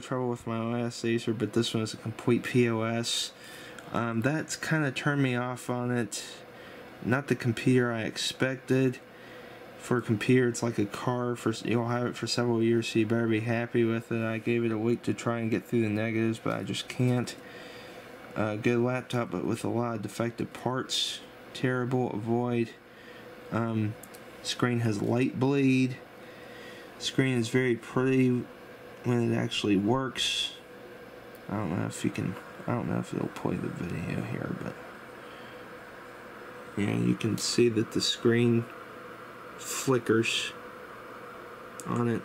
trouble with my last Acer, but this one is a complete POS. That's kind of turned me off on it. Not the computer I expected. For a computer, it's like a car. You'll have it for several years, so you better be happy with it. I gave it a week to try and get through the negatives, but I just can't. Good laptop, but with a lot of defective parts. Terrible. Avoid. Screen has light bleed. Screen is very pretty when it actually works. I don't know if it'll play the video here, but yeah, you can see that the screen flickers on it.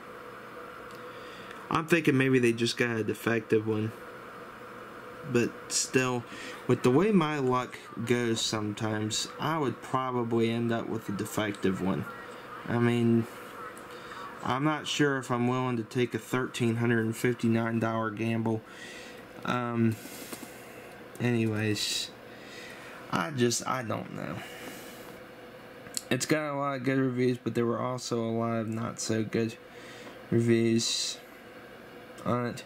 I'm thinking maybe they just got a defective one, but still, with the way my luck goes sometimes, I would probably end up with a defective one. I mean, I'm not sure if I'm willing to take a $1,359 gamble. Anyways, I don't know. It's got a lot of good reviews, but there were also a lot of not so good reviews on it.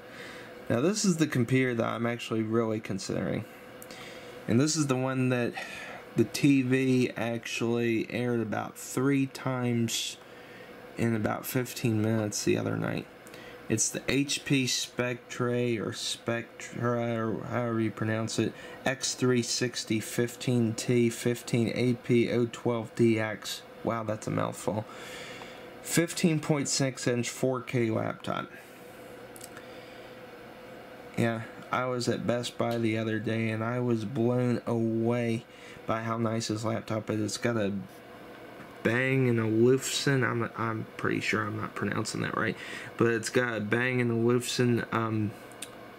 Now, this is the computer that I'm actually really considering. And this is the one that the TV actually aired about 3 times in about 15 minutes the other night. It's the HP Spectre or Spectra, or however you pronounce it, X360 15T 15AP 012DX. Wow, that's a mouthful. 15.6-inch 4K laptop. Yeah, I was at Best Buy the other day and I was blown away by how nice this laptop is. It's got a Bang & Olufsen, I'm pretty sure I'm not pronouncing that right, but it's got a Bang & Olufsen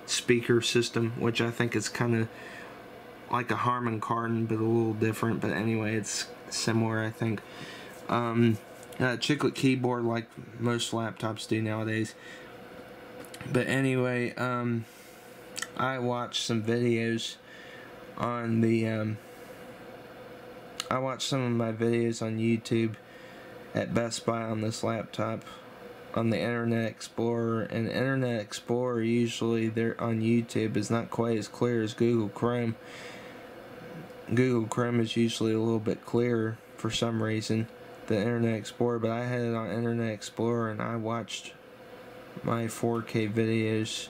speaker system, which I think is kind of like a Harman Kardon, but a little different. But anyway, it's similar, I think. Chiclet keyboard, like most laptops do nowadays. But anyway, I watched some videos on the I watched some of my videos on YouTube at Best Buy on this laptop on the Internet Explorer, and Internet Explorer usually there on YouTube is not quite as clear as Google Chrome. Google Chrome is usually a little bit clearer for some reason than Internet Explorer, but I had it on Internet Explorer and I watched my 4K videos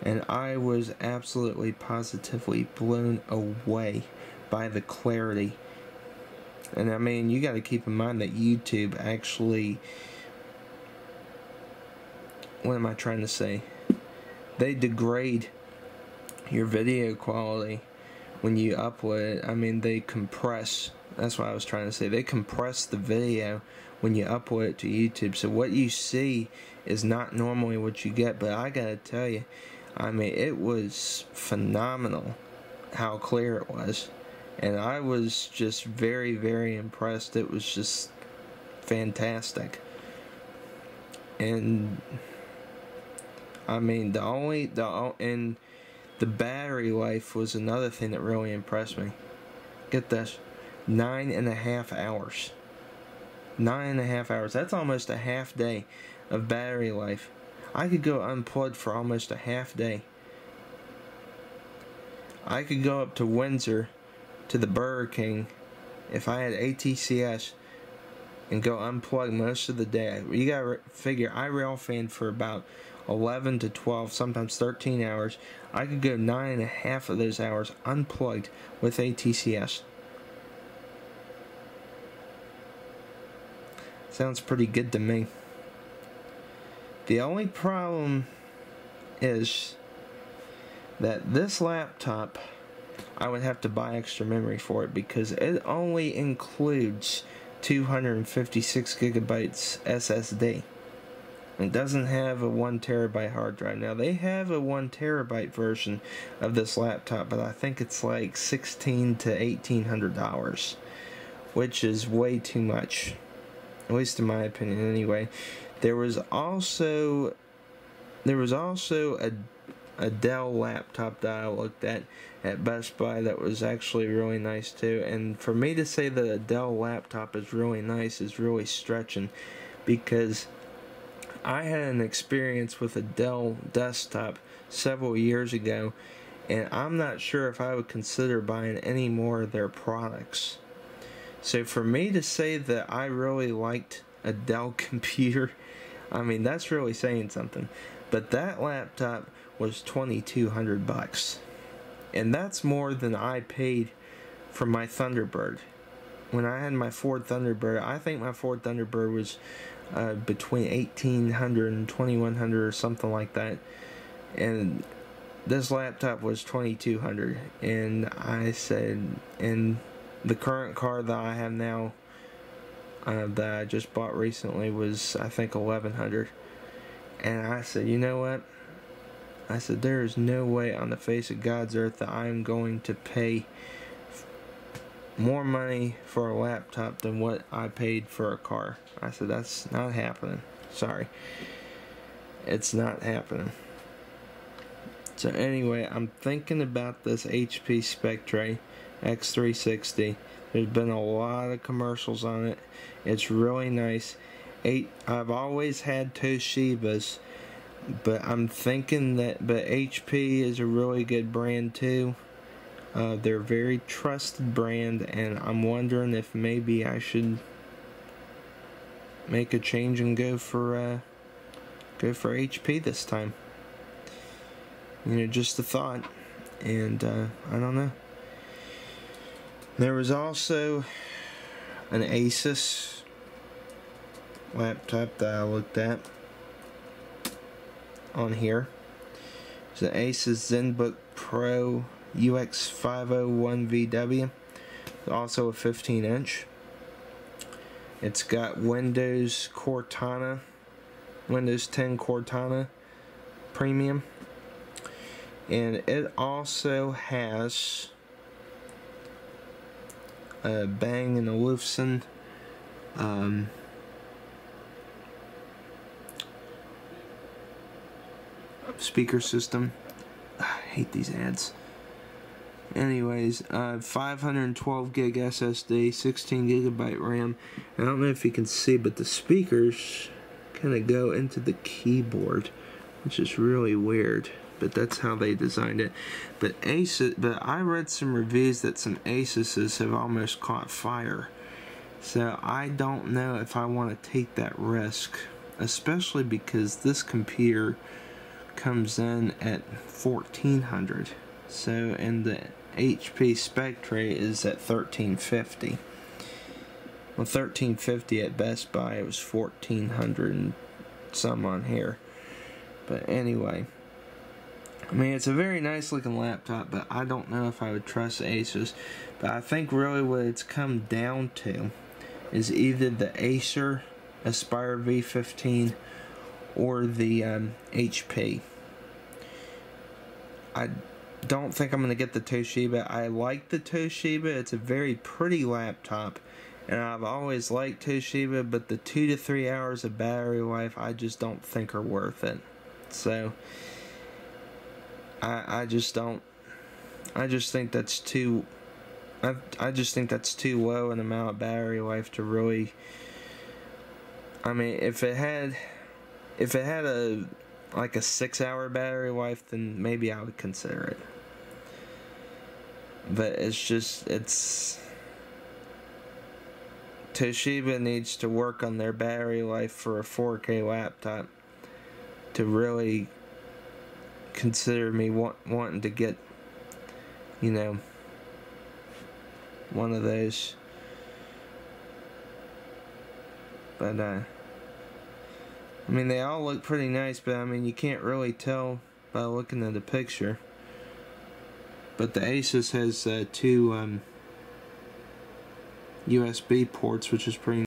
and I was absolutely positively blown away by the clarity. And I mean, you got to keep in mind that YouTube actually, what am I trying to say? They degrade your video quality when you upload it. I mean, they compress. That's what I was trying to say. They compress the video when you upload it to YouTube. So what you see is not normally what you get. But I got to tell you, I mean, it was phenomenal how clear it was. And I was just very, very impressed. It was just fantastic. And I mean, the battery life was another thing that really impressed me. Get this, 9.5 hours. 9.5 hours. That's almost a half day of battery life. I could go unplugged for almost a half day. I could go up to Windsor to the Burger King if I had ATCS and go unplug most of the day. You gotta figure, I rail fan for about 11 to 12, sometimes 13 hours. I could go 9.5 of those hours unplugged with ATCS. Sounds pretty good to me. The only problem is that this laptop, I would have to buy extra memory for it because it only includes 256 gigabytes SSD. It doesn't have a 1 terabyte hard drive. Now, they have a 1 terabyte version of this laptop, but I think it's like $1,600 to $1,800, which is way too much, at least in my opinion anyway. There was also a Dell laptop that I looked at Best Buy that was actually really nice too. And for me to say that a Dell laptop is really nice is really stretching, because I had an experience with a Dell desktop several years ago, and I'm not sure if I would consider buying any more of their products. So for me to say that I really liked a Dell computer, I mean, that's really saying something. But that laptop was $2,200, and that's more than I paid for my Thunderbird. When I had my Ford Thunderbird, I think my Ford Thunderbird was between $1,800 and $2,100 or something like that, and this laptop was $2,200. And I said, and the current car that I have now, that I just bought recently, was I think $1,100. And I said, you know what? I said, there is no way on the face of God's earth that I am going to pay more money for a laptop than what I paid for a car. I said, that's not happening. Sorry. It's not happening. So anyway, I'm thinking about this HP Spectre X360. There's been a lot of commercials on it. It's really nice. I've always had Toshibas, but I'm thinking that HP is a really good brand too. They're a very trusted brand, and I'm wondering if maybe I should make a change and go for HP this time. You know, just a thought, and I don't know. There was also an Asus laptop that I looked at on here. It's an Asus ZenBook Pro UX501VW. It's also a 15-inch. It's got Windows 10 Cortana Premium, and it also has a Bang & Olufsen speaker system. I hate these ads. Anyways, 512 gig SSD, 16 gigabyte RAM. I don't know if you can see, but the speakers kind of go into the keyboard, which is really weird. But that's how they designed it. But I read some reviews that some Asuses have almost caught fire. So I don't know if I want to take that risk, especially because this computer comes in at $1,400. So, and the HP Spectre is at $1,350. Well, $1,350 at Best Buy. It was $1,400 and some on here. But anyway, I mean, it's a very nice looking laptop, but I don't know if I would trust Asus. But I think really what it's come down to is either the Acer Aspire V15 or the HP. I don't think I'm going to get the Toshiba. I like the Toshiba. It's a very pretty laptop, and I've always liked Toshiba, but the 2 to 3 hours of battery life I just don't think are worth it. So I just don't. I just think that's too. I just think that's too low an amount of battery life to really. I mean, if it had a 6-hour battery life, then maybe I would consider it. But Toshiba needs to work on their battery life for a 4K laptop to really consider me wanting to get, you know, one of those. But I mean, they all look pretty nice, but I mean, you can't really tell by looking at the picture. But the Asus has 2 USB ports, which is pretty